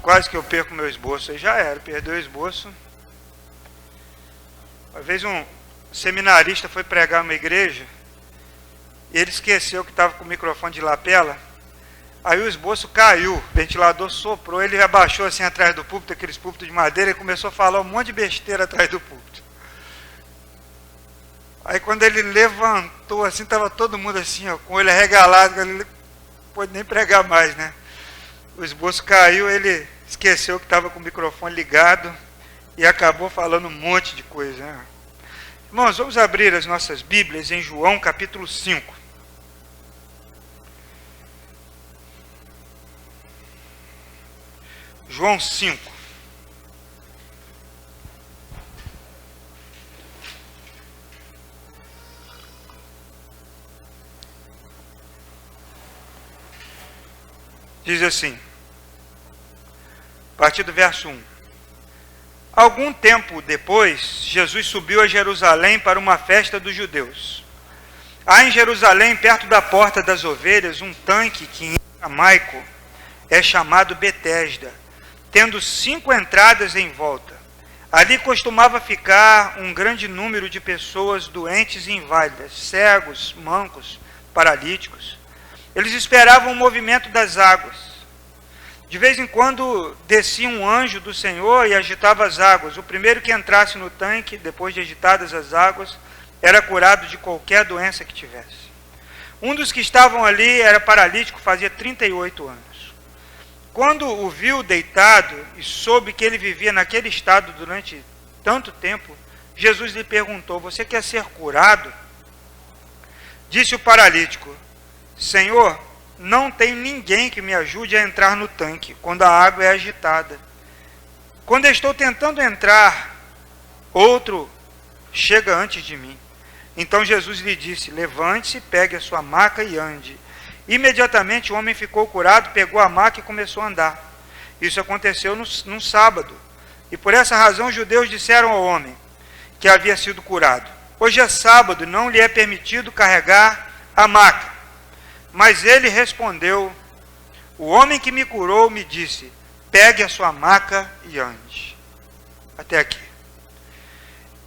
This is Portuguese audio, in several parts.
quase que eu perco meu esboço. Aí já era, perdeu o esboço. Uma vez um seminarista foi pregar numa igreja, e ele esqueceu que estava com o microfone de lapela. Aí o esboço caiu, o ventilador soprou, ele abaixou assim atrás do púlpito, aqueles púlpitos de madeira, e começou a falar um monte de besteira atrás do púlpito. Aí quando ele levantou assim, estava todo mundo assim, ó, com o olho arregalado, ele não pôde nem pregar mais, né? O esboço caiu, ele esqueceu que estava com o microfone ligado e acabou falando um monte de coisa, né? Irmãos, vamos abrir as nossas Bíblias em João capítulo 5. João 5. Diz assim, a partir do verso 1. Algum tempo depois, Jesus subiu a Jerusalém para uma festa dos judeus. Há em Jerusalém, perto da porta das ovelhas, um tanque que em aramaico é chamado Betesda, tendo 5 entradas em volta. Ali costumava ficar um grande número de pessoas doentes e inválidas, cegos, mancos, paralíticos. Eles esperavam o movimento das águas. De vez em quando descia um anjo do Senhor e agitava as águas. O primeiro que entrasse no tanque, depois de agitadas as águas, era curado de qualquer doença que tivesse. Um dos que estavam ali era paralítico, fazia 38 anos. Quando o viu deitado e soube que ele vivia naquele estado durante tanto tempo, Jesus lhe perguntou: você quer ser curado? Disse o paralítico: Senhor, não tem ninguém que me ajude a entrar no tanque quando a água é agitada. Quando eu estou tentando entrar, outro chega antes de mim. Então Jesus lhe disse: levante-se, pegue a sua maca e ande. Imediatamente o homem ficou curado, pegou a maca e começou a andar. Isso aconteceu num sábado. E por essa razão os judeus disseram ao homem que havia sido curado: hoje é sábado e não lhe é permitido carregar a maca. Mas ele respondeu: o homem que me curou me disse, pegue a sua maca e ande. Até aqui.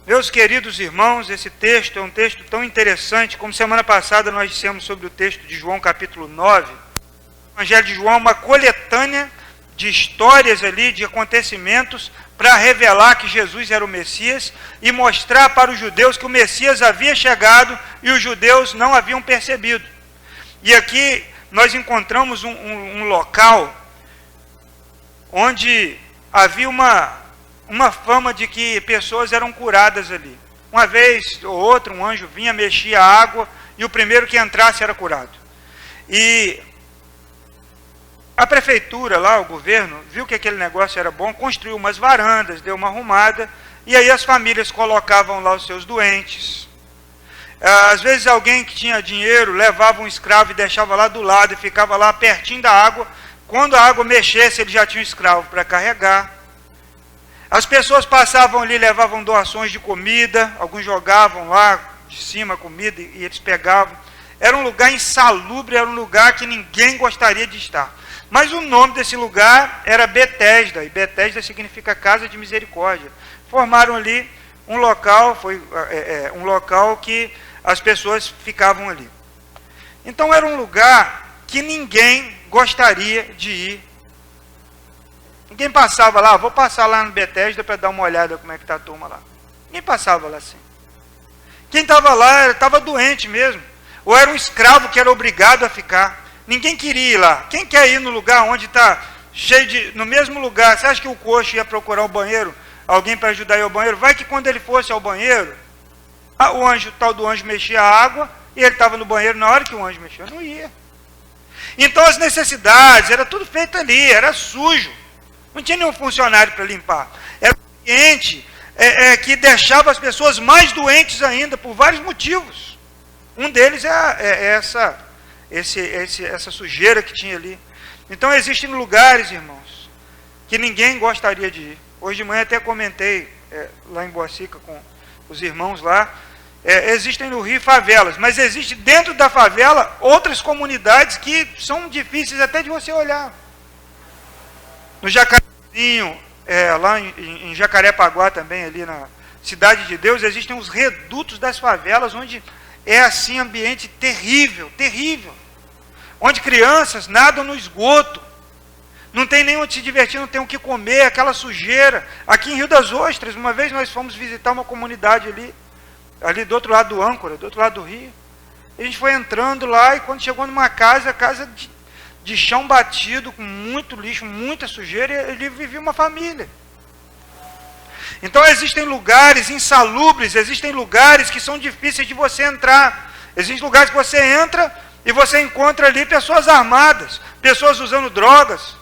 Meus queridos irmãos, esse texto é um texto tão interessante, como semana passada nós dissemos sobre o texto de João capítulo 9. O Evangelho de João é uma coletânea de histórias ali, de acontecimentos, para revelar que Jesus era o Messias e mostrar para os judeus que o Messias havia chegado e os judeus não haviam percebido. E aqui nós encontramos um local onde havia uma fama de que pessoas eram curadas ali. Uma vez ou outra, um anjo vinha, mexia a água, e o primeiro que entrasse era curado. E a prefeitura lá, o governo, viu que aquele negócio era bom, construiu umas varandas, deu uma arrumada, e aí as famílias colocavam lá os seus doentes. Às vezes alguém que tinha dinheiro levava um escravo e deixava lá do lado, e ficava lá pertinho da água. Quando a água mexesse, ele já tinha um escravo para carregar. As pessoas passavam ali, levavam doações de comida, alguns jogavam lá de cima a comida e eles pegavam. Era um lugar insalubre, era um lugar que ninguém gostaria de estar. Mas o nome desse lugar era Betesda, e Betesda significa casa de misericórdia. Formaram ali um local, foi um local que as pessoas ficavam ali. Então era um lugar que ninguém gostaria de ir. Ninguém passava lá, vou passar lá no Betesda para dar uma olhada como é que está a turma lá. Ninguém passava lá assim. Quem estava lá estava doente mesmo. Ou era um escravo que era obrigado a ficar. Ninguém queria ir lá. Quem quer ir no lugar onde está cheio de... No mesmo lugar, você acha que o coxo ia procurar o banheiro? Alguém para ajudar a ir ao banheiro? Vai que quando ele fosse ao banheiro, o tal do anjo mexia a água e ele estava no banheiro na hora que o anjo mexia. Não ia. Então as necessidades, era tudo feito ali, era sujo. Não tinha nenhum funcionário para limpar. Era um ambiente que deixava as pessoas mais doentes ainda, por vários motivos. Um deles é essa sujeira que tinha ali. Então existem lugares, irmãos, que ninguém gostaria de ir. Hoje de manhã até comentei lá em Boacica com os irmãos lá. Existem no Rio favelas, mas existe dentro da favela outras comunidades que são difíceis até de você olhar. No Jacareí lá em Jacarepaguá também, ali na Cidade de Deus, existem os redutos das favelas, onde é assim ambiente terrível, terrível. Onde crianças nadam no esgoto, não tem nem onde se divertir, não tem o que comer, aquela sujeira. Aqui em Rio das Ostras, uma vez nós fomos visitar uma comunidade ali do outro lado do Âncora, do outro lado do rio. A gente foi entrando lá e quando chegou numa casa de chão batido, com muito lixo, muita sujeira, e ali vivia uma família. Então existem lugares insalubres, existem lugares que são difíceis de você entrar. Existem lugares que você entra e você encontra ali pessoas armadas, pessoas usando drogas,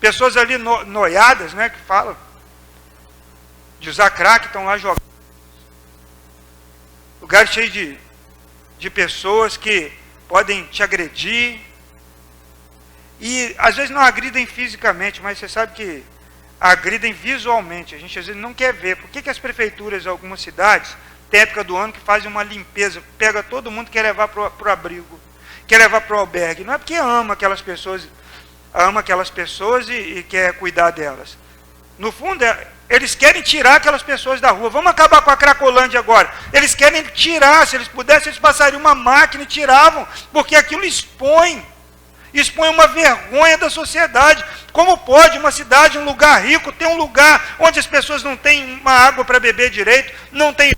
pessoas ali noiadas, né, que falam de usar crack, estão lá jogando. Lugares cheios de pessoas que podem te agredir. E às vezes não agridem fisicamente, mas você sabe que agridem visualmente. A gente às vezes não quer ver. Por que as prefeituras de algumas cidades, tem época do ano que fazem uma limpeza, pega todo mundo que quer levar para o abrigo, quer levar para o albergue? Não é porque ama aquelas pessoas e quer cuidar delas. No fundo, eles querem tirar aquelas pessoas da rua. Vamos acabar com a Cracolândia agora. Eles querem tirar, se eles pudessem, eles passariam uma máquina e tiravam, porque aquilo expõe uma vergonha da sociedade. Como pode uma cidade, um lugar rico, ter um lugar onde as pessoas não têm uma água para beber direito, não tem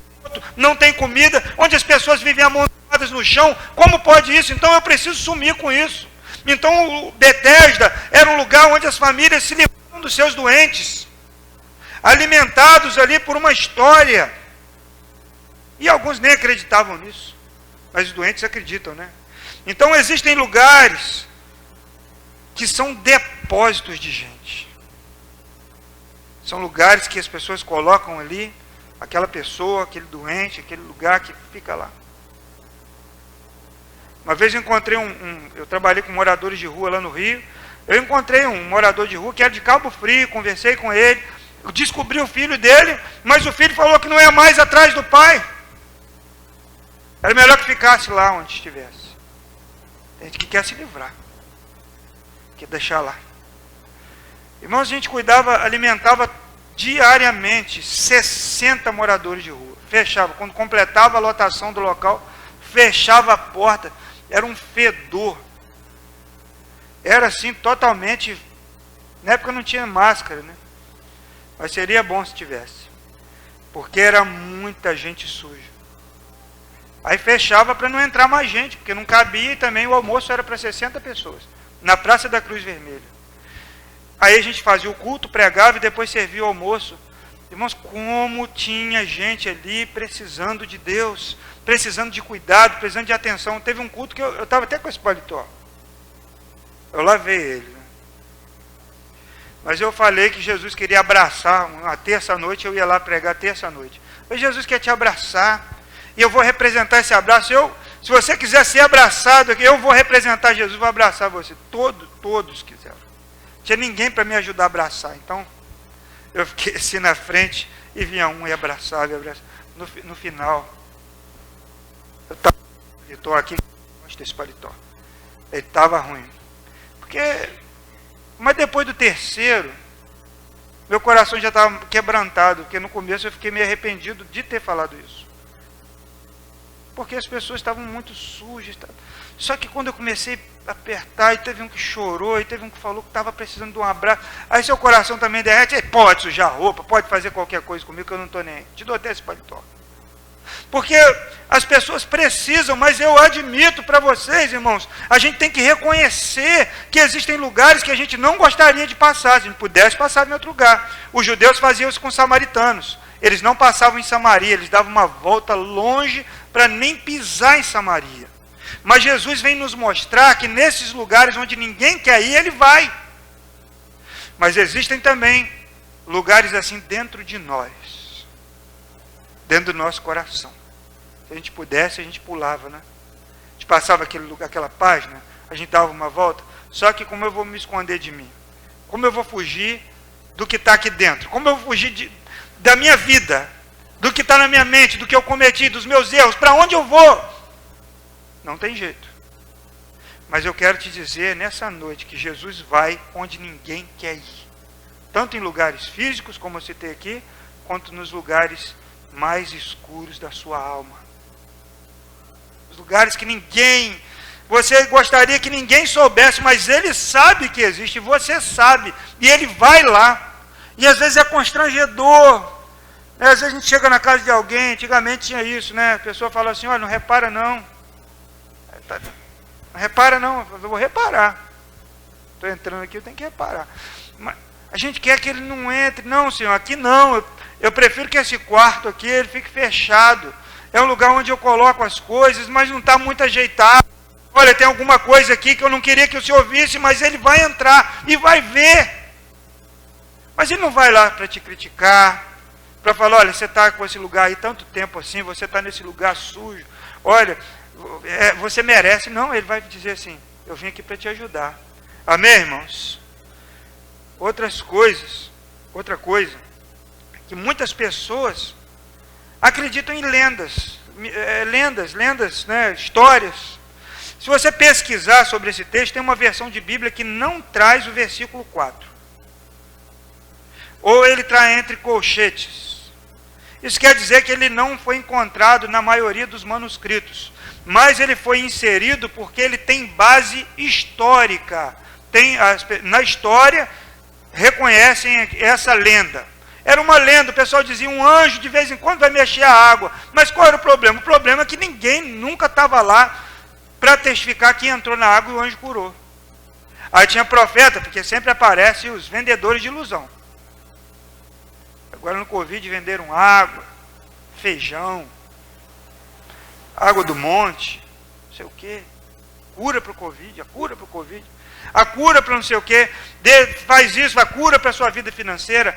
não tem comida, onde as pessoas vivem amontoadas no chão? Como pode isso? Então eu preciso sumir com isso. Então o Betesda era um lugar onde as famílias se livravam dos seus doentes, alimentados ali por uma história. E alguns nem acreditavam nisso, mas os doentes acreditam, né? Então existem lugares que são depósitos de gente. São lugares que as pessoas colocam ali, aquela pessoa, aquele doente, aquele lugar que fica lá. Uma vez eu encontrei eu trabalhei com moradores de rua lá no Rio, eu encontrei um morador de rua que era de Cabo Frio, conversei com ele, eu descobri o filho dele, mas o filho falou que não é mais atrás do pai. Era melhor que ficasse lá onde estivesse. Tem gente que quer se livrar, quer deixar lá. Irmãos, a gente cuidava, alimentava diariamente 60 moradores de rua. Fechava, quando completava a lotação do local, fechava a porta. Era um fedor. Era assim, totalmente. Na época não tinha máscara, né? Mas seria bom se tivesse. Porque era muita gente suja. Aí fechava para não entrar mais gente, porque não cabia e também o almoço era para 60 pessoas. Na Praça da Cruz Vermelha. Aí a gente fazia o culto, pregava e depois servia o almoço. Irmãos, como tinha gente ali precisando de Deus, precisando de cuidado, precisando de atenção. Teve um culto que eu estava até com esse paletó. Eu lavei ele. Né? Mas eu falei que Jesus queria abraçar. Uma terça-noite eu ia lá pregar terça-noite. Mas Jesus quer te abraçar. E eu vou representar esse abraço. Se você quiser ser abraçado, eu vou representar Jesus, vou abraçar você. Todos quiseram. Não tinha ninguém para me ajudar a abraçar. Então, eu fiquei assim na frente e vinha um e abraçava, e abraçava. No final, eu estou aqui, gosto desse paletó. Ele estava ruim. Mas depois do terceiro, meu coração já estava quebrantado, porque no começo eu fiquei meio arrependido de ter falado isso. Porque as pessoas estavam muito sujas. Só que quando eu comecei a apertar, e teve um que chorou, e teve um que falou que estava precisando de um abraço, aí seu coração também derrete, aí pode sujar roupa, pode fazer qualquer coisa comigo, que eu não estou nem aí. Te dou até esse paletó. Porque as pessoas precisam, mas eu admito para vocês, irmãos, a gente tem que reconhecer que existem lugares que a gente não gostaria de passar, se a gente pudesse passar em outro lugar. Os judeus faziam isso com os samaritanos. Eles não passavam em Samaria, eles davam uma volta longe para nem pisar em Samaria. Mas Jesus vem nos mostrar que nesses lugares onde ninguém quer ir, ele vai. Mas existem também lugares assim dentro de nós, dentro do nosso coração. Se a gente pudesse, a gente pulava, né? A gente passava aquela página, a gente dava uma volta. Só que como eu vou me esconder de mim? Como eu vou fugir do que está aqui dentro? Como eu vou fugir da minha vida, do que está na minha mente, do que eu cometi, dos meus erros? Para onde eu vou? Não tem jeito. Mas eu quero te dizer nessa noite que Jesus vai onde ninguém quer ir. tanto em lugares físicos, como eu citei aqui, quanto nos lugares mais escuros da sua alma. Os lugares que você gostaria que ninguém soubesse, mas ele sabe que existe, você sabe, e ele vai lá. E às vezes é constrangedor. Às vezes a gente chega na casa de alguém, antigamente tinha isso, né? A pessoa fala assim, olha, não repara não. Não repara não, eu vou reparar. Estou entrando aqui, eu tenho que reparar. Mas a gente quer que ele não entre. Não, senhor, aqui não. Eu prefiro que esse quarto aqui ele fique fechado. É um lugar onde eu coloco as coisas, mas não está muito ajeitado. Olha, tem alguma coisa aqui que eu não queria que o senhor visse, mas ele vai entrar e vai ver. Mas ele não vai lá para te criticar, para falar, olha, você está com esse lugar aí tanto tempo assim, você está nesse lugar sujo, olha, você merece. Não, ele vai dizer assim, eu vim aqui para te ajudar. Amém, irmãos? Outra coisa, que muitas pessoas acreditam em lendas, né, histórias. Se você pesquisar sobre esse texto, tem uma versão de Bíblia que não traz o versículo 4. Ou ele traz entre colchetes. Isso quer dizer que ele não foi encontrado na maioria dos manuscritos, mas ele foi inserido porque ele tem base histórica. Na história, reconhecem essa lenda. Era uma lenda, o pessoal dizia, um anjo de vez em quando vai mexer a água. Mas qual era o problema? O problema é que ninguém nunca estava lá para testificar que entrou na água e o anjo curou. Aí tinha profeta, porque sempre aparecem os vendedores de ilusão. Agora no Covid venderam água, feijão, água do monte, não sei o quê. Cura para o Covid, a cura para o Covid. A cura para não sei o quê, faz isso, a cura para a sua vida financeira.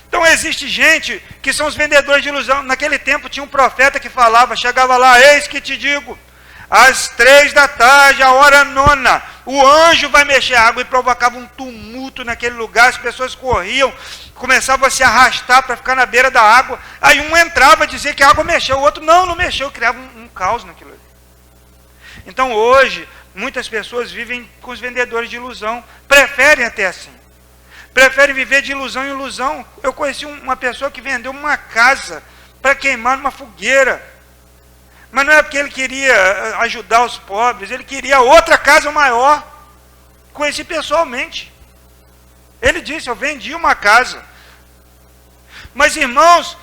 Então existe gente que são os vendedores de ilusão. Naquele tempo tinha um profeta que falava, chegava lá, eis que te digo, às 3 da tarde, a hora 9, o anjo vai mexer a água, e provocava um tumulto naquele lugar, as pessoas corriam, começavam a se arrastar para ficar na beira da água, aí um entrava, dizia que a água mexeu, o outro não mexeu, criava um caos naquilo ali. Então hoje, muitas pessoas vivem com os vendedores de ilusão, preferem até assim, preferem viver de ilusão em ilusão. Eu conheci uma pessoa que vendeu uma casa para queimar numa fogueira, mas não é porque ele queria ajudar os pobres, ele queria outra casa maior. Conheci pessoalmente. Ele disse, eu vendi uma casa. Mas, irmãos,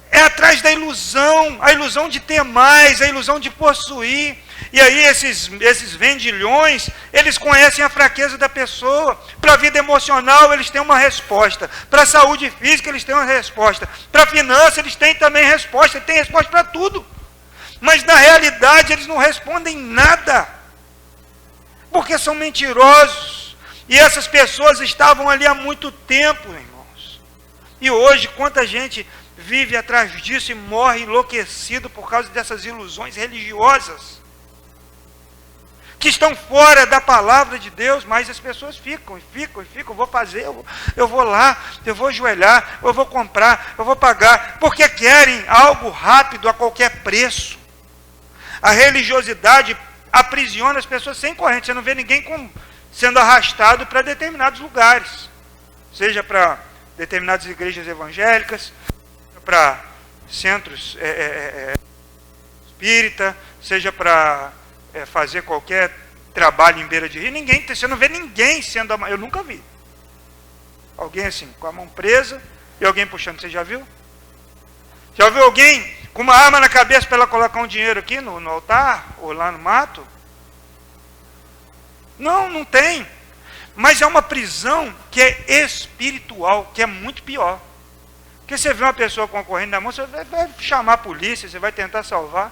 é atrás da ilusão, a ilusão de ter mais, a ilusão de possuir. E aí esses vendilhões, eles conhecem a fraqueza da pessoa. Para a vida emocional, eles têm uma resposta. Para a saúde física, eles têm uma resposta. Para a finança, eles têm também resposta. Tem resposta para tudo. Mas na realidade eles não respondem nada, porque são mentirosos, e essas pessoas estavam ali há muito tempo, irmãos, e hoje quanta gente vive atrás disso e morre enlouquecido por causa dessas ilusões religiosas, que estão fora da palavra de Deus, mas as pessoas ficam, eu vou fazer, eu vou lá, eu vou ajoelhar, eu vou comprar, eu vou pagar, porque querem algo rápido a qualquer preço. A religiosidade aprisiona as pessoas sem corrente. Você não vê ninguém sendo arrastado para determinados lugares. Seja para determinadas igrejas evangélicas, para centros espírita, seja para fazer qualquer trabalho em beira de rio. Você não vê ninguém sendo... Eu nunca vi. Alguém assim, com a mão presa e alguém puxando. Você já viu? Já viu alguém com uma arma na cabeça para ela colocar um dinheiro aqui no altar, ou lá no mato? Não tem. Mas é uma prisão que é espiritual, que é muito pior. Porque você vê uma pessoa com a corrente na mão, você vai chamar a polícia, você vai tentar salvar.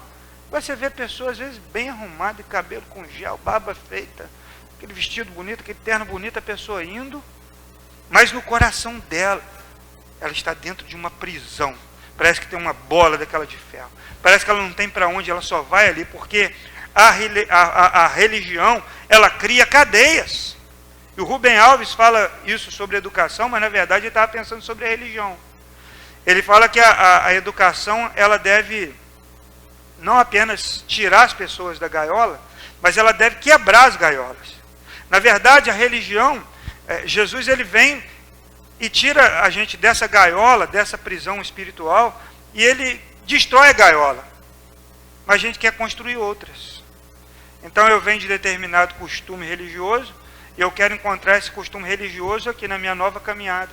Você vê pessoas, às vezes, bem arrumadas, cabelo com gel, barba feita, aquele vestido bonito, aquele terno bonito, a pessoa indo, mas no coração dela, ela está dentro de uma prisão. Parece que tem uma bola daquela de ferro. Parece que ela não tem para onde, ela só vai ali, porque a religião, ela cria cadeias. E o Rubem Alves fala isso sobre educação, mas na verdade ele estava pensando sobre a religião. Ele fala que a educação, ela deve não apenas tirar as pessoas da gaiola, mas ela deve quebrar as gaiolas. Na verdade, a religião, Jesus ele vem e tira a gente dessa gaiola, dessa prisão espiritual, e ele destrói a gaiola. Mas a gente quer construir outras. Então eu venho de determinado costume religioso, e eu quero encontrar esse costume religioso aqui na minha nova caminhada.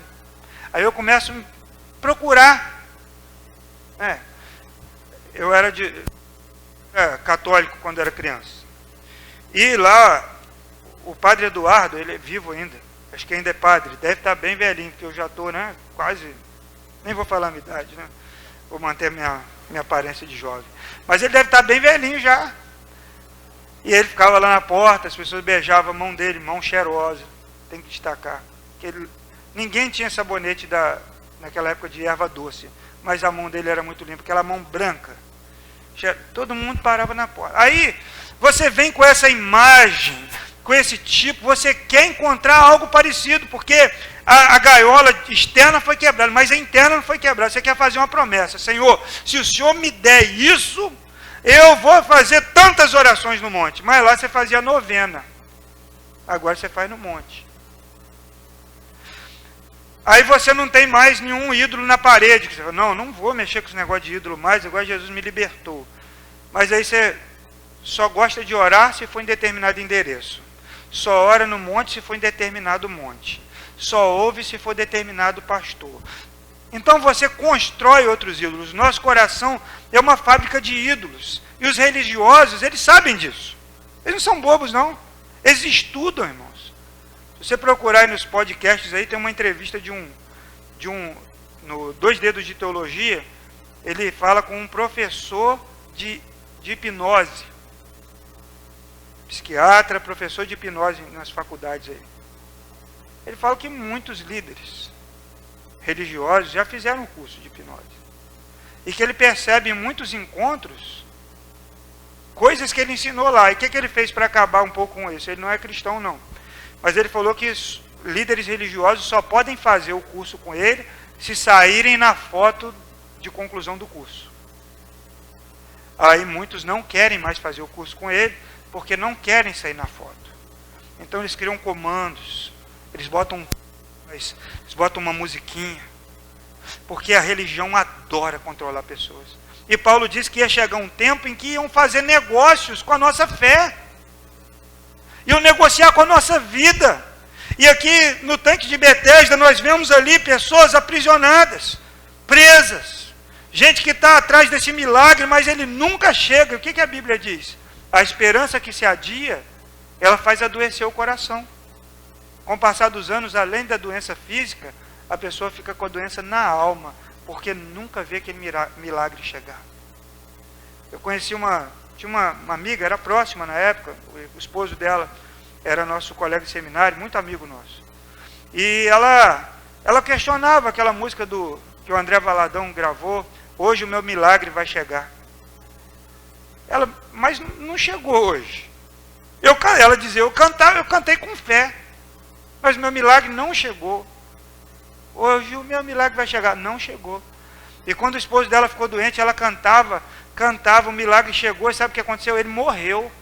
Aí eu começo a procurar. Eu era católico quando era criança. E lá, o padre Eduardo, ele é vivo ainda. Acho que ainda é padre. Deve estar bem velhinho, porque eu já estou, quase... Nem vou falar a minha idade, Vou manter minha aparência de jovem. Mas ele deve estar bem velhinho já. E ele ficava lá na porta, as pessoas beijavam a mão dele, mão cheirosa. Tem que destacar. Ninguém tinha sabonete naquela época de erva doce. Mas a mão dele era muito limpa, aquela mão branca. Todo mundo parava na porta. Aí, você vem com essa imagem, com esse tipo, você quer encontrar algo parecido, porque a gaiola externa foi quebrada, mas a interna não foi quebrada. Você quer fazer uma promessa: Senhor, se o Senhor me der isso, eu vou fazer tantas orações no monte. Mas lá você fazia novena. Agora você faz no monte. Aí você não tem mais nenhum ídolo na parede. Você fala, não vou mexer com esse negócio de ídolo mais, agora Jesus me libertou. Mas aí você só gosta de orar se for em determinado endereço. Só ora no monte se for em determinado monte. Só ouve se for determinado pastor. Então você constrói outros ídolos. Nosso coração é uma fábrica de ídolos. E os religiosos, eles sabem disso. Eles não são bobos, não. Eles estudam, irmãos. Se você procurar aí nos podcasts, aí tem uma entrevista no 2 Dedos de Teologia, ele fala com um professor de hipnose. Psiquiatra, professor de hipnose nas faculdades aí. Ele fala que muitos líderes religiosos já fizeram um curso de hipnose. E que ele percebe em muitos encontros coisas que ele ensinou lá. E o que ele fez para acabar um pouco com isso? Ele não é cristão, não. Mas ele falou que líderes religiosos só podem fazer o curso com ele se saírem na foto de conclusão do curso. Aí muitos não querem mais fazer o curso com ele, porque não querem sair na foto. Então eles criam comandos, eles botam uma musiquinha, porque a religião adora controlar pessoas. E Paulo disse que ia chegar um tempo em que iam fazer negócios com a nossa fé, iam negociar com a nossa vida. E aqui no tanque de Betesda nós vemos ali pessoas aprisionadas, presas, gente que está atrás desse milagre, mas ele nunca chega. O que a Bíblia diz? A esperança que se adia, ela faz adoecer o coração. Com o passar dos anos, além da doença física, a pessoa fica com a doença na alma, porque nunca vê aquele milagre chegar. Eu conheci tinha uma amiga, era próxima na época, o esposo dela era nosso colega de seminário, muito amigo nosso. E ela questionava aquela música que o André Valadão gravou, Hoje o Meu Milagre Vai Chegar. Mas não chegou hoje. Ela dizia, eu cantei com fé, mas o meu milagre não chegou. Hoje o meu milagre vai chegar. Não chegou. E quando o esposo dela ficou doente, ela cantava, o milagre chegou, e sabe o que aconteceu? Ele morreu,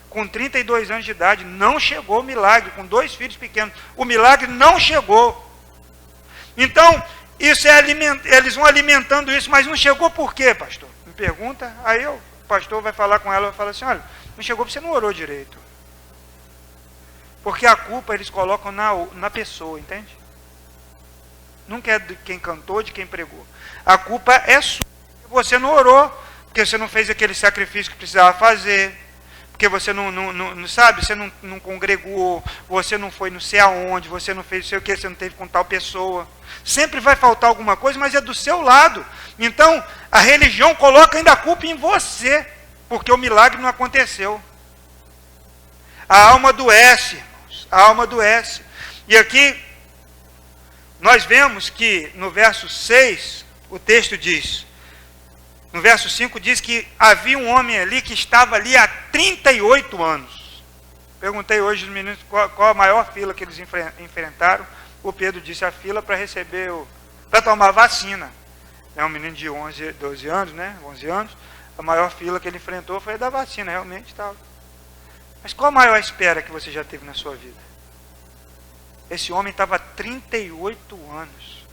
com 32 anos de idade, não chegou o milagre, com 2 filhos pequenos, o milagre não chegou. Então, isso eles vão alimentando isso, mas não chegou por quê, pastor? Me pergunta, aí o pastor vai falar com ela, vai falar assim, olha, não chegou porque você não orou direito. Porque a culpa eles colocam na pessoa, entende? Nunca é de quem cantou, de quem pregou. A culpa é sua. Você não orou, porque você não fez aquele sacrifício que precisava fazer, porque você não sabe, você não congregou, você não foi não sei aonde, você não fez não sei o que, você não teve com tal pessoa. Sempre vai faltar alguma coisa, mas é do seu lado. Então, a religião coloca ainda a culpa em você, porque o milagre não aconteceu. A alma adoece, irmãos, a alma adoece. E aqui, nós vemos que no verso 6, o texto diz, no verso 5 diz que havia um homem ali que estava ali há 38 anos. Perguntei hoje aos meninos qual a maior fila que eles enfrentaram. O Pedro disse a fila para para tomar vacina. É um menino de 12 anos, né? 11 anos. A maior fila que ele enfrentou foi a da vacina, realmente estava. Mas qual a maior espera que você já teve na sua vida? Esse homem estava há 38 anos.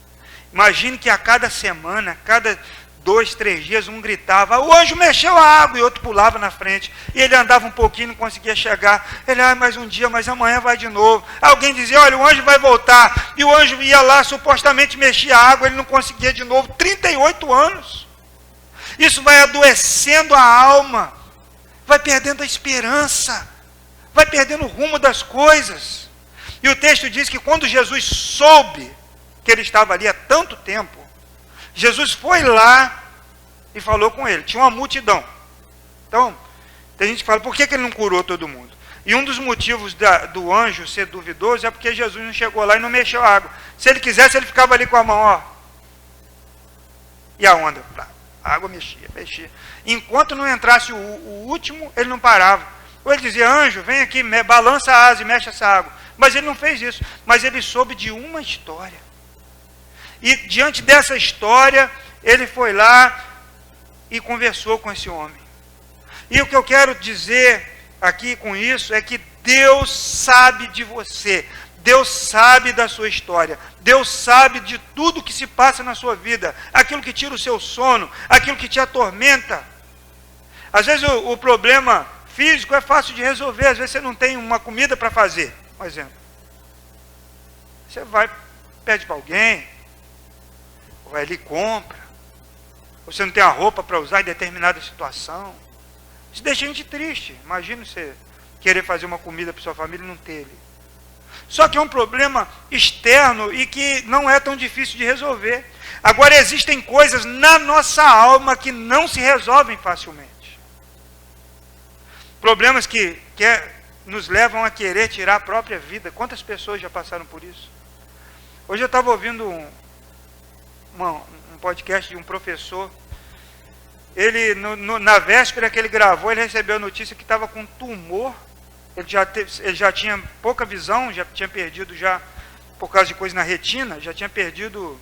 Imagine que a cada semana, cada 2, 3 dias, um gritava, o anjo mexeu a água, e outro pulava na frente. E ele andava um pouquinho, não conseguia chegar. Ele, mais um dia, mas amanhã vai de novo. Alguém dizia, olha, o anjo vai voltar. E o anjo ia lá, supostamente mexia a água, ele não conseguia de novo. 38 anos. Isso vai adoecendo a alma. Vai perdendo a esperança. Vai perdendo o rumo das coisas. E o texto diz que quando Jesus soube que ele estava ali há tanto tempo, Jesus foi lá e falou com ele. Tinha uma multidão. Então, tem gente que fala, por que ele não curou todo mundo? E um dos motivos do anjo ser duvidoso é porque Jesus não chegou lá e não mexeu a água. Se ele quisesse, ele ficava ali com a mão, ó. E a onda? A água mexia. Enquanto não entrasse o último, ele não parava. Ou ele dizia, anjo, vem aqui, balança a asa e mexe essa água. Mas ele não fez isso. Mas ele soube de uma história. E diante dessa história, ele foi lá e conversou com esse homem. E o que eu quero dizer aqui com isso é que Deus sabe de você. Deus sabe da sua história. Deus sabe de tudo que se passa na sua vida. Aquilo que tira o seu sono, aquilo que te atormenta. Às vezes o problema físico é fácil de resolver. Às vezes você não tem uma comida para fazer, por exemplo. Você vai, pede para alguém, ou vai ali e compra. Ou você não tem a roupa para usar em determinada situação. Isso deixa a gente triste. Imagina você querer fazer uma comida para sua família e não ter ali. Só que é um problema externo e que não é tão difícil de resolver. Agora, existem coisas na nossa alma que não se resolvem facilmente. Problemas que nos levam a querer tirar a própria vida. Quantas pessoas já passaram por isso? Hoje eu estava ouvindo um podcast de um professor. Ele, na véspera que ele gravou, ele recebeu a notícia que estava com tumor. Ele já tinha pouca visão, já tinha perdido, já por causa de coisa na retina, já tinha perdido,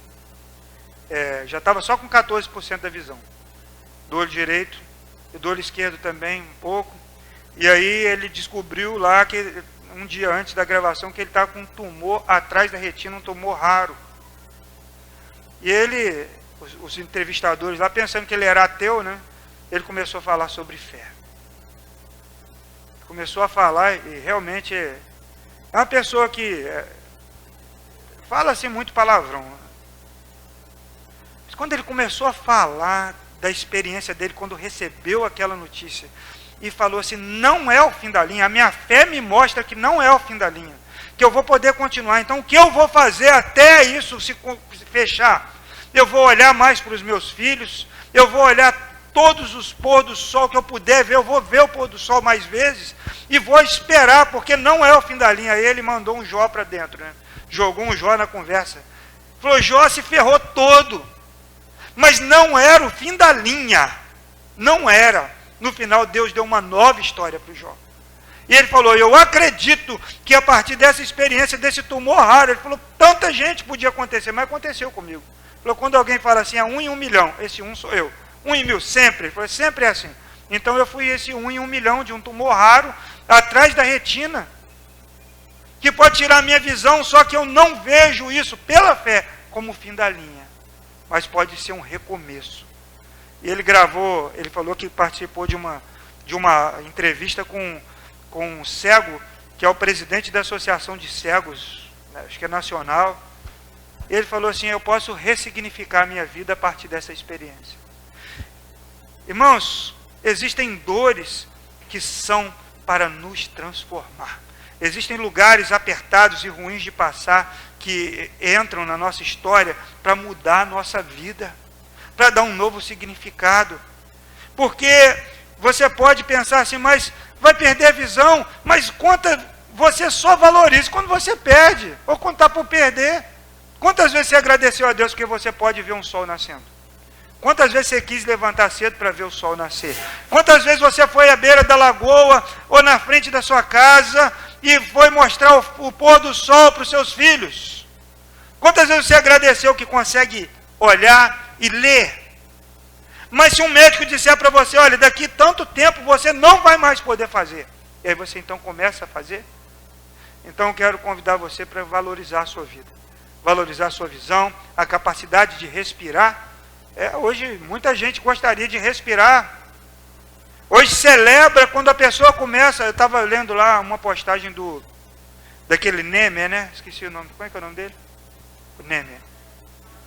já estava só com 14% da visão. Do olho direito e do olho esquerdo também, um pouco. E aí ele descobriu lá, que um dia antes da gravação, que ele estava com um tumor atrás da retina, um tumor raro. E ele, os entrevistadores lá, pensando que ele era ateu, né? Ele começou a falar sobre fé. Começou a falar e realmente é uma pessoa que fala assim muito palavrão. Mas quando ele começou a falar da experiência dele, quando recebeu aquela notícia, e falou assim, não é o fim da linha, a minha fé me mostra que não é o fim da linha, que eu vou poder continuar, então o que eu vou fazer até isso se fechar? Eu vou olhar mais para os meus filhos, eu vou olhar todos os pôr do sol que eu puder ver, eu vou ver o pôr do sol mais vezes, e vou esperar, porque não é o fim da linha. Aí ele mandou um Jó para dentro, né? Jogou um Jó na conversa. Falou, Jó se ferrou todo, mas não era o fim da linha, não era. No final Deus deu uma nova história para o Jó. E ele falou, eu acredito que a partir dessa experiência, desse tumor raro, ele falou, tanta gente podia acontecer, mas aconteceu comigo. Ele falou, quando alguém fala assim, 1 em 1 milhão, esse 1 sou eu. 1 em 1000, sempre. Ele falou, sempre é assim. Então eu fui esse 1 em 1 milhão de um tumor raro, atrás da retina, que pode tirar a minha visão, só que eu não vejo isso, pela fé, como o fim da linha. Mas pode ser um recomeço. E ele gravou, ele falou que participou de uma entrevista com um cego, que é o presidente da Associação de Cegos, né, acho que é nacional. Ele falou assim, eu posso ressignificar a minha vida a partir dessa experiência. Irmãos, existem dores que são para nos transformar. Existem lugares apertados e ruins de passar que entram na nossa história para mudar a nossa vida, para dar um novo significado. Porque você pode pensar assim, mas vai perder a visão, mas você só valoriza quando você perde, ou quando está por perder. Quantas vezes você agradeceu a Deus porque você pode ver um sol nascendo? Quantas vezes você quis levantar cedo para ver o sol nascer? Quantas vezes você foi à beira da lagoa ou na frente da sua casa e foi mostrar o pôr do sol para os seus filhos? Quantas vezes você agradeceu que consegue olhar e ler? Mas se um médico disser para você, olha, daqui tanto tempo você não vai mais poder fazer, e aí você então começa a fazer? Então eu quero convidar você para valorizar a sua vida, valorizar a sua visão, a capacidade de respirar. Hoje muita gente gostaria de respirar. Hoje celebra quando a pessoa começa. Eu estava lendo lá uma postagem daquele Nemer, né? Esqueci o nome. Como é que é o nome dele? O Nemer.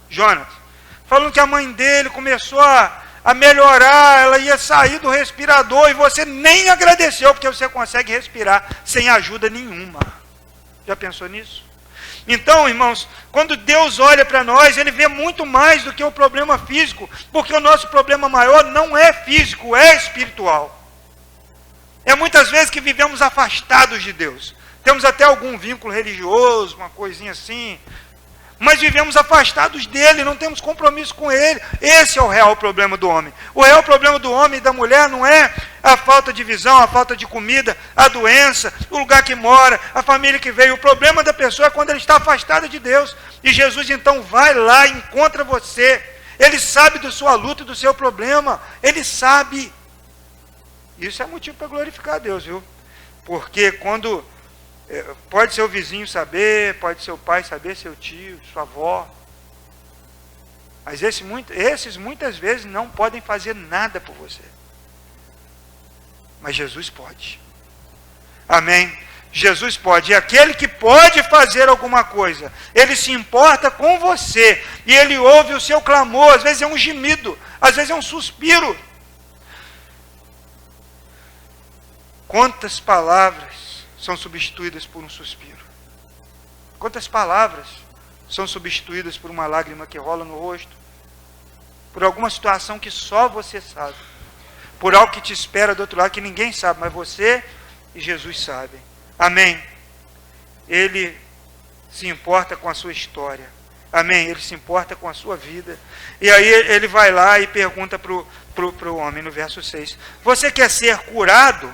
Jonas. Falando que a mãe dele começou a melhorar, ela ia sair do respirador e você nem agradeceu, porque você consegue respirar sem ajuda nenhuma. Já pensou nisso? Então, irmãos, quando Deus olha para nós, Ele vê muito mais do que o problema físico, porque o nosso problema maior não é físico, é espiritual. É muitas vezes que vivemos afastados de Deus. Temos até algum vínculo religioso, uma coisinha assim, mas vivemos afastados dEle, não temos compromisso com Ele. Esse é o real problema do homem. O real problema do homem e da mulher não é a falta de visão, a falta de comida, a doença, o lugar que mora, a família que veio. O problema da pessoa é quando ele está afastado de Deus. E Jesus então vai lá e encontra você. Ele sabe da sua luta e do seu problema. Ele sabe. Isso é motivo para glorificar a Deus, viu? Porque quando... pode ser o vizinho saber, pode ser o pai saber, seu tio, sua avó. Mas esses muitas vezes não podem fazer nada por você. Mas Jesus pode. Amém? Jesus pode. E aquele que pode fazer alguma coisa, Ele se importa com você. E Ele ouve o seu clamor. Às vezes é um gemido, às vezes é um suspiro. Quantas palavras são substituídas por um suspiro? Quantas palavras são substituídas por uma lágrima que rola no rosto? Por alguma situação que só você sabe. Por algo que te espera do outro lado que ninguém sabe, mas você e Jesus sabem. Amém? Ele se importa com a sua história. Amém? Ele se importa com a sua vida. E aí ele vai lá e pergunta para o homem, no verso 6, você quer ser curado?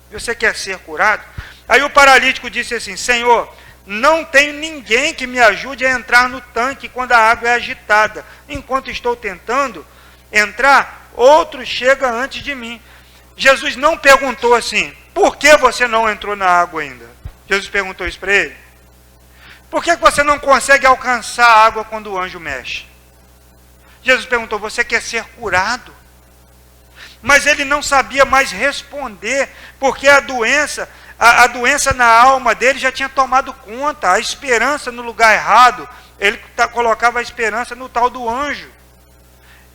Você quer ser curado? Aí o paralítico disse assim, Senhor, não tenho ninguém que me ajude a entrar no tanque quando a água é agitada. Enquanto estou tentando entrar, outro chega antes de mim. Jesus não perguntou assim, por que você não entrou na água ainda? Jesus perguntou isso para ele. Por que você não consegue alcançar a água quando o anjo mexe? Jesus perguntou, você quer ser curado? Mas ele não sabia mais responder, porque a doença na alma dele já tinha tomado conta, a esperança no lugar errado, ele colocava a esperança no tal do anjo.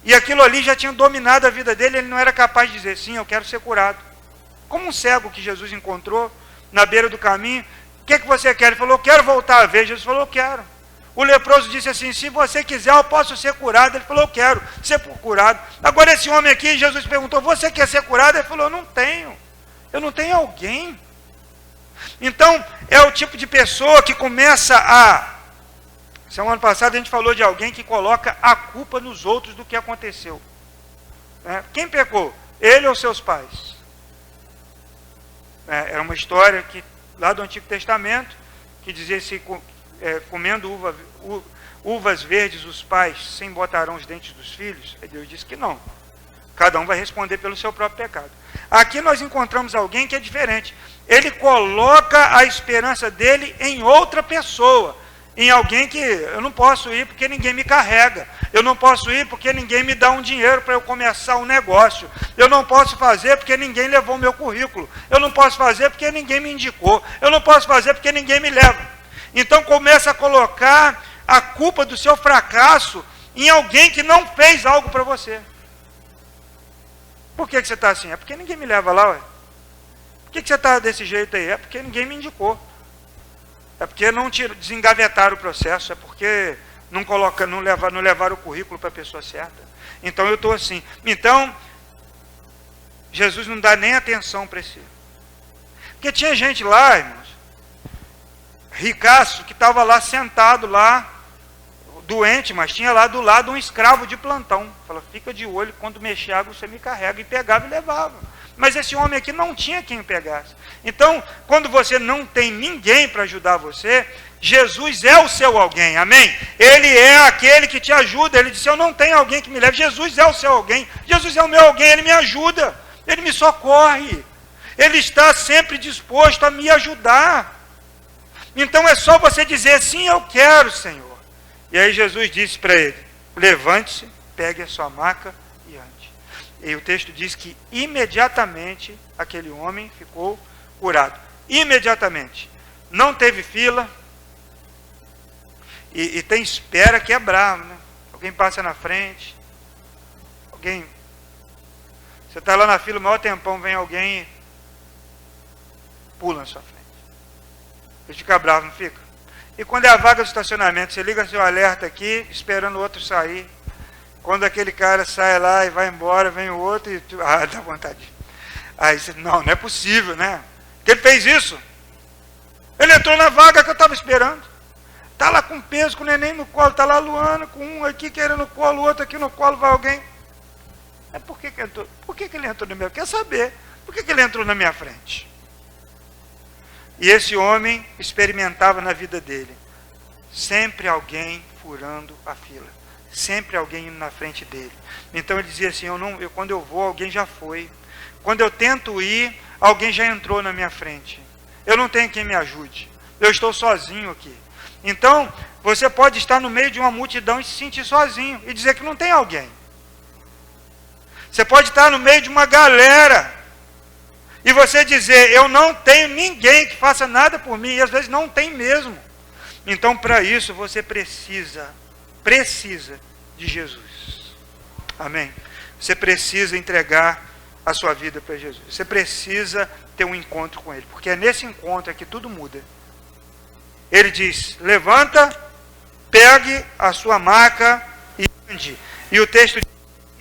E aquilo ali já tinha dominado a vida dele, ele não era capaz de dizer, sim, eu quero ser curado. Como um cego que Jesus encontrou na beira do caminho, o que você quer? Ele falou, eu quero voltar a ver. Jesus falou, eu quero. O leproso disse assim, se você quiser, eu posso ser curado. Ele falou, eu quero ser curado. Agora esse homem aqui, Jesus perguntou, você quer ser curado? Ele falou, eu não tenho alguém. Então, é o tipo de pessoa que começa semana passada a gente falou de alguém que coloca a culpa nos outros do que aconteceu. Quem pecou? Ele ou seus pais? Era uma história lá do Antigo Testamento, que dizia se comendo uvas verdes os pais se embotarão os dentes dos filhos. E Deus disse que não. Cada um vai responder pelo seu próprio pecado. Aqui nós encontramos alguém que é diferente. Ele coloca a esperança dele em outra pessoa. Em alguém que eu não posso ir porque ninguém me carrega. Eu não posso ir porque ninguém me dá um dinheiro para eu começar um negócio. Eu não posso fazer porque ninguém levou o meu currículo. Eu não posso fazer porque ninguém me indicou. Eu não posso fazer porque ninguém me leva. Então começa a colocar a culpa do seu fracasso em alguém que não fez algo para você. Por que você está assim? É porque ninguém me leva lá, ué. Por que você está desse jeito aí? É porque ninguém me indicou. É porque não desengavetaram o processo, é porque não levaram o currículo para a pessoa certa. Então eu estou assim. Então, Jesus não dá nem atenção para esse. Porque tinha gente lá, irmãos, ricaço, que estava lá sentado lá, doente, mas tinha lá do lado um escravo de plantão. Fala, fica de olho, quando mexer água você me carrega. E pegava e levava. Mas esse homem aqui não tinha quem pegasse. Então, quando você não tem ninguém para ajudar você, Jesus é o seu alguém, amém? Ele é aquele que te ajuda. Ele disse, eu não tenho alguém que me leve. Jesus é o seu alguém. Jesus é o meu alguém, ele me ajuda. Ele me socorre. Ele está sempre disposto a me ajudar. Então é só você dizer, sim, eu quero, Senhor. E aí Jesus disse para ele, levante-se, pegue a sua maca e ande. E o texto diz que imediatamente aquele homem ficou curado. Imediatamente. Não teve fila. E tem espera que é bravo, né? Alguém passa na frente. Alguém... Você está lá na fila, o maior tempão, vem alguém e pula na sua frente. Ele fica bravo, não fica? E quando é a vaga do estacionamento, você liga seu alerta aqui, esperando o outro sair. Quando aquele cara sai lá e vai embora, vem o outro e... dá vontade. Aí você, não é possível, né? Que ele fez isso. Ele entrou na vaga que eu estava esperando. Está lá com peso, com o neném no colo, está lá Luana, com um aqui querendo no colo, o outro aqui no colo, vai alguém. Por que entrou? Por que ele entrou na minha frente? Quer saber? Por que ele entrou na minha frente? E esse homem experimentava na vida dele sempre alguém furando a fila, sempre alguém indo na frente dele. Então ele dizia assim, quando eu vou, alguém já foi. Quando eu tento ir, alguém já entrou na minha frente. Eu não tenho quem me ajude. Eu estou sozinho aqui. Então, você pode estar no meio de uma multidão e se sentir sozinho e dizer que não tem alguém. Você pode estar no meio de uma galera e você dizer, eu não tenho ninguém que faça nada por mim, e às vezes não tem mesmo. Então, para isso, você precisa de Jesus. Amém? Você precisa entregar a sua vida para Jesus. Você precisa ter um encontro com Ele, porque é nesse encontro que tudo muda. Ele diz, levanta, pegue a sua maca e ande. E o texto diz,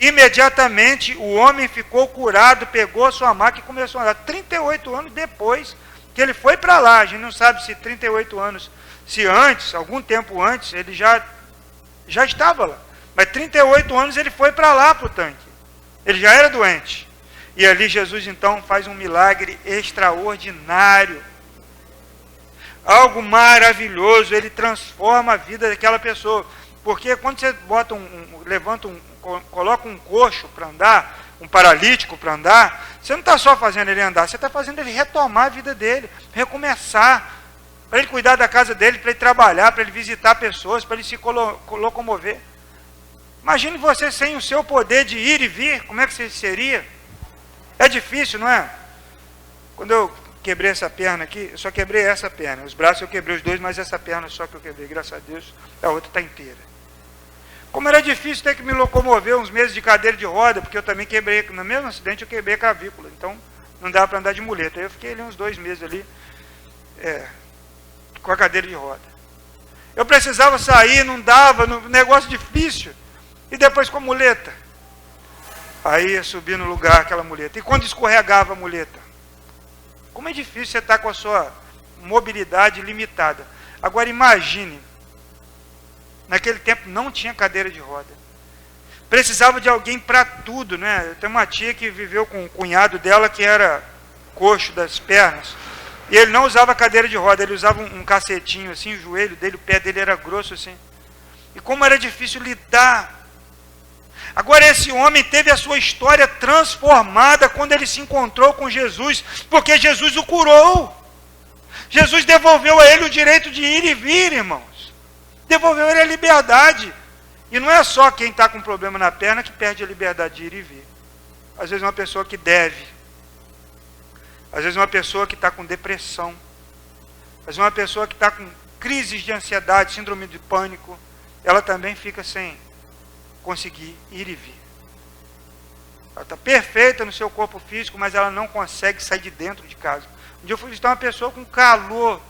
imediatamente o homem ficou curado, pegou a sua maca e começou a andar. 38 anos depois que ele foi para lá, a gente não sabe se 38 anos, se antes, algum tempo antes, ele já estava lá. Mas 38 anos ele foi para lá, para o tanque. Ele já era doente. E ali Jesus então faz um milagre extraordinário. Algo maravilhoso, ele transforma a vida daquela pessoa. Porque quando você coloca um coxo para andar, um paralítico para andar, você não está só fazendo ele andar, você está fazendo ele retomar a vida dele, recomeçar, para ele cuidar da casa dele, para ele trabalhar, para ele visitar pessoas, para ele se locomover. Imagine você sem o seu poder de ir e vir, como é que você seria? É difícil, não é? Quando eu quebrei essa perna aqui, eu só quebrei essa perna, os braços eu quebrei os dois, mas essa perna só que eu quebrei, graças a Deus, a outra está inteira. Como era difícil ter que me locomover uns meses de cadeira de roda, porque eu também quebrei, no mesmo acidente eu quebrei a clavícula, então não dava para andar de muleta. Aí eu fiquei ali uns 2 meses ali, com a cadeira de roda. Eu precisava sair, não dava, negócio difícil, e depois com a muleta. Aí ia subir no lugar aquela muleta, e quando escorregava a muleta, como é difícil você estar com a sua mobilidade limitada. Agora imagine, naquele tempo não tinha cadeira de roda. Precisava de alguém para tudo, né? Eu tenho uma tia que viveu com o cunhado dela que era coxo das pernas. E ele não usava cadeira de roda, ele usava um cacetinho assim, o joelho dele, o pé dele era grosso assim. E como era difícil lidar. Agora esse homem teve a sua história transformada quando ele se encontrou com Jesus, porque Jesus o curou. Jesus devolveu a ele o direito de ir e vir, irmãos. Devolveu ele a liberdade. E não é só quem está com problema na perna que perde a liberdade de ir e vir. Às vezes uma pessoa que deve. Às vezes uma pessoa que está com depressão. Às vezes uma pessoa que está com crises de ansiedade, síndrome de pânico. Ela também fica sem conseguir ir e vir. Ela está perfeita no seu corpo físico, mas ela não consegue sair de dentro de casa. Um dia eu fui visitar uma pessoa com calor.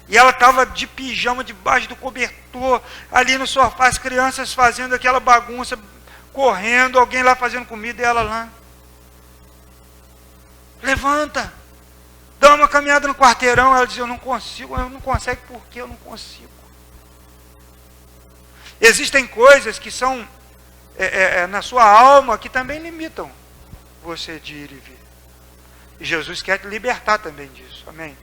E ela estava de pijama debaixo do cobertor, ali no sofá, as crianças fazendo aquela bagunça, correndo, alguém lá fazendo comida e ela lá. Levanta, dá uma caminhada no quarteirão. Ela dizia, eu não consigo, por que eu não consigo? Existem coisas que são na sua alma que também limitam você de ir e vir. E Jesus quer te libertar também disso, amém?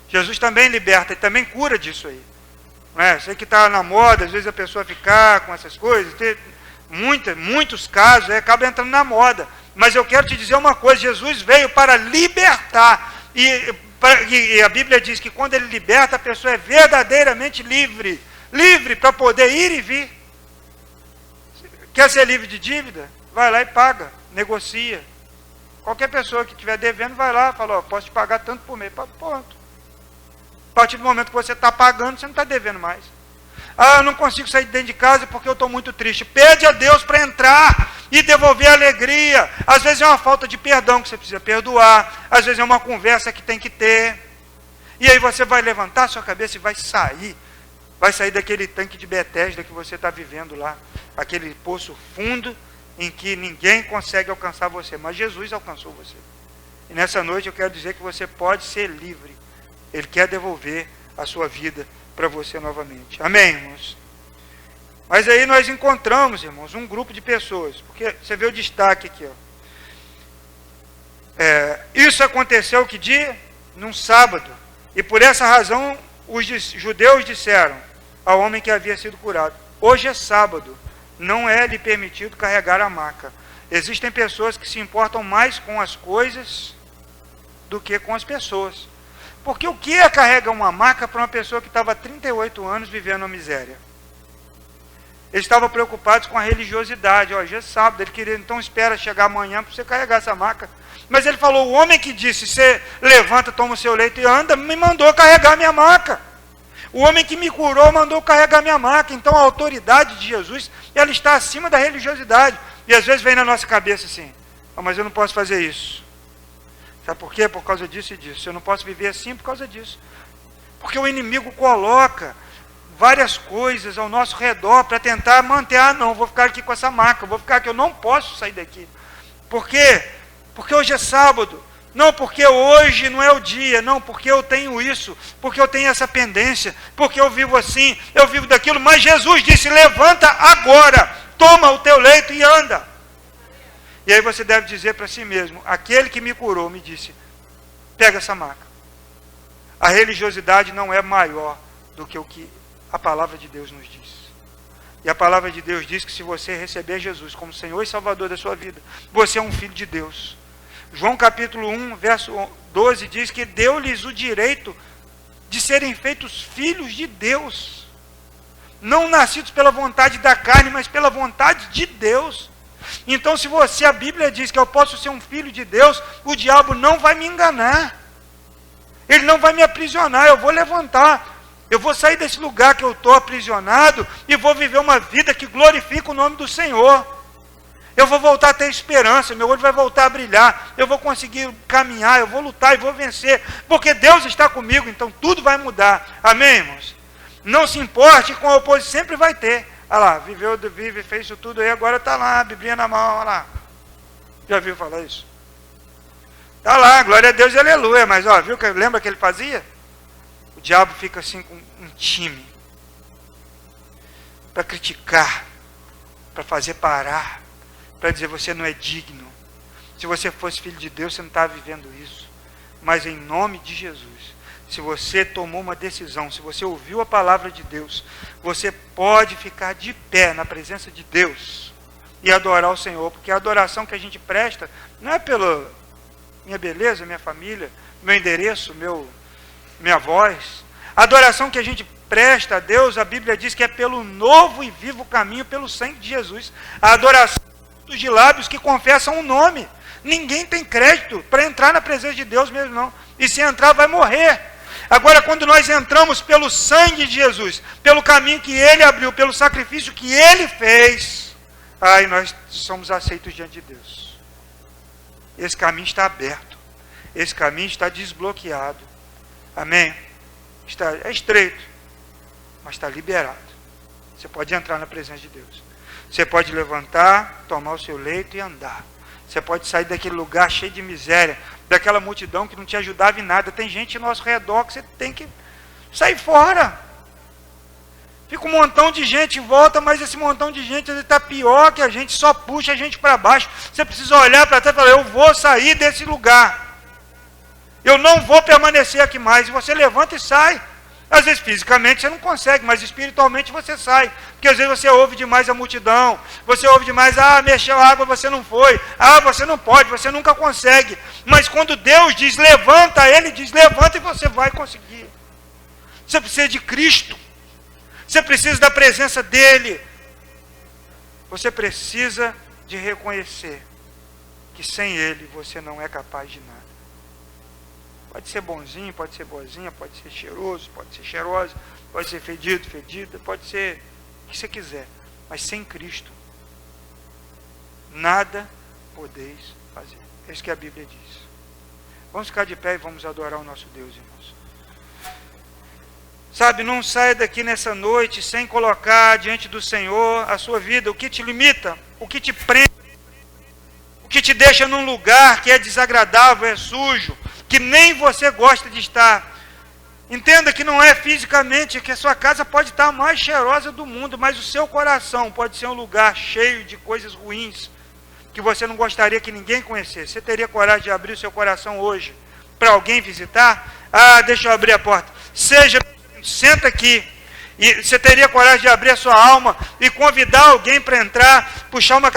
Jesus também liberta, ele também cura disso aí. Não é? Sei que está na moda, às vezes a pessoa ficar com essas coisas, tem muitos casos, acaba entrando na moda. Mas eu quero te dizer uma coisa, Jesus veio para libertar. E E a Bíblia diz que quando ele liberta, a pessoa é verdadeiramente livre. Livre para poder ir e vir. Quer ser livre de dívida? Vai lá e paga, negocia. Qualquer pessoa que estiver devendo, vai lá e fala, ó, posso te pagar tanto por mês. Pronto. A partir do momento que você está pagando, você não está devendo mais. Ah, eu não consigo sair de dentro de casa porque eu estou muito triste. Pede a Deus para entrar e devolver a alegria. Às vezes é uma falta de perdão que você precisa perdoar. Às vezes é uma conversa que tem que ter. E aí você vai levantar a sua cabeça e vai sair. Vai sair daquele tanque de Betesda que você está vivendo lá. Aquele poço fundo em que ninguém consegue alcançar você. Mas Jesus alcançou você. E nessa noite eu quero dizer que você pode ser livre. Ele quer devolver a sua vida para você novamente. Amém, irmãos? Mas aí nós encontramos, irmãos, um grupo de pessoas. Porque você vê o destaque aqui. Ó. Isso aconteceu que dia? Num sábado. E por essa razão os judeus disseram ao homem que havia sido curado: hoje é sábado, não é lhe permitido carregar a maca. Existem pessoas que se importam mais com as coisas do que com as pessoas. Porque o que é carregar uma maca para uma pessoa que estava há 38 anos vivendo a miséria? Eles estavam preocupados com a religiosidade. Hoje é sábado, ele queria, então espera chegar amanhã para você carregar essa maca. Mas ele falou, o homem que disse, você levanta, toma o seu leito e anda, me mandou carregar minha maca. O homem que me curou mandou carregar minha maca. Então a autoridade de Jesus, ela está acima da religiosidade. E às vezes vem na nossa cabeça assim, mas eu não posso fazer isso. Sabe por quê? Por causa disso e disso. Eu não posso viver assim por causa disso. Porque o inimigo coloca várias coisas ao nosso redor para tentar manter, não, vou ficar aqui com essa maca, vou ficar aqui, eu não posso sair daqui. Por quê? Porque hoje é sábado. Não, porque hoje não é o dia. Não, porque eu tenho isso. Porque eu tenho essa pendência. Porque eu vivo assim, eu vivo daquilo. Mas Jesus disse, levanta agora, toma o teu leito e anda. E aí você deve dizer para si mesmo, aquele que me curou me disse, pega essa maca. A religiosidade não é maior do que o que a palavra de Deus nos diz. E a palavra de Deus diz que se você receber Jesus como Senhor e Salvador da sua vida, você é um filho de Deus. João capítulo 1, verso 12 diz que deu-lhes o direito de serem feitos filhos de Deus. Não nascidos pela vontade da carne, mas pela vontade de Deus. Então, se você, a Bíblia diz que eu posso ser um filho de Deus, o diabo não vai me enganar. Ele não vai me aprisionar, eu vou levantar. Eu vou sair desse lugar que eu estou aprisionado e vou viver uma vida que glorifica o nome do Senhor. Eu vou voltar a ter esperança, meu olho vai voltar a brilhar, eu vou conseguir caminhar, eu vou lutar e vou vencer, porque Deus está comigo, então tudo vai mudar. Amém, irmãos? Não se importe com a oposição, sempre vai ter. Olha lá, vive, fez isso tudo aí, agora está lá, a Bíblia na mão, olha lá. Já viu falar isso? Está lá, glória a Deus e aleluia, mas ó, viu, lembra que ele fazia? O diabo fica assim com um time, para criticar, para fazer parar, para dizer, você não é digno. Se você fosse filho de Deus, você não estava vivendo isso. Mas em nome de Jesus, se você tomou uma decisão, se você ouviu a palavra de Deus, você pode ficar de pé na presença de Deus e adorar o Senhor, porque a adoração que a gente presta não é pela minha beleza, minha família, meu endereço, minha voz. A adoração que a gente presta a Deus, a Bíblia diz que é pelo novo e vivo caminho, pelo sangue de Jesus. A adoração de lábios que confessam o nome. Ninguém tem crédito para entrar na presença de Deus mesmo, não. E se entrar, vai morrer. Agora, quando nós entramos pelo sangue de Jesus, pelo caminho que Ele abriu, pelo sacrifício que Ele fez, aí nós somos aceitos diante de Deus. Esse caminho está aberto. Esse caminho está desbloqueado. Amém? É estreito, mas está liberado. Você pode entrar na presença de Deus. Você pode levantar, tomar o seu leito e andar. Você pode sair daquele lugar cheio de miséria, daquela multidão que não te ajudava em nada. Tem gente ao nosso redor que você tem que sair fora. Fica um montão de gente em volta, mas esse montão de gente está pior que a gente, só puxa a gente para baixo. Você precisa olhar para trás e falar, eu vou sair desse lugar. Eu não vou permanecer aqui mais. E você levanta e sai. Às vezes fisicamente você não consegue, mas espiritualmente você sai. Porque às vezes você ouve demais a multidão, você ouve demais, mexeu a água, você não foi, você não pode, você nunca consegue. Mas quando Deus diz levanta, Ele diz levanta e você vai conseguir. Você precisa de Cristo, você precisa da presença dEle, você precisa de reconhecer que sem Ele você não é capaz de nada. Pode ser bonzinho, pode ser boazinha, pode ser cheiroso, pode ser cheirosa, pode ser fedido, fedida, pode ser o que você quiser. Mas sem Cristo, nada podeis fazer. É isso que a Bíblia diz. Vamos ficar de pé e vamos adorar o nosso Deus, irmãos. Sabe, não saia daqui nessa noite sem colocar diante do Senhor a sua vida, o que te limita, o que te prende, o que te deixa num lugar que é desagradável, é sujo, que nem você gosta de estar. Entenda que não é fisicamente, que a sua casa pode estar a mais cheirosa do mundo, mas o seu coração pode ser um lugar cheio de coisas ruins, que você não gostaria que ninguém conhecesse. Você teria coragem de abrir o seu coração hoje para alguém visitar? Deixa eu abrir a porta. Senta aqui. E você teria coragem de abrir a sua alma e convidar alguém para entrar, puxar uma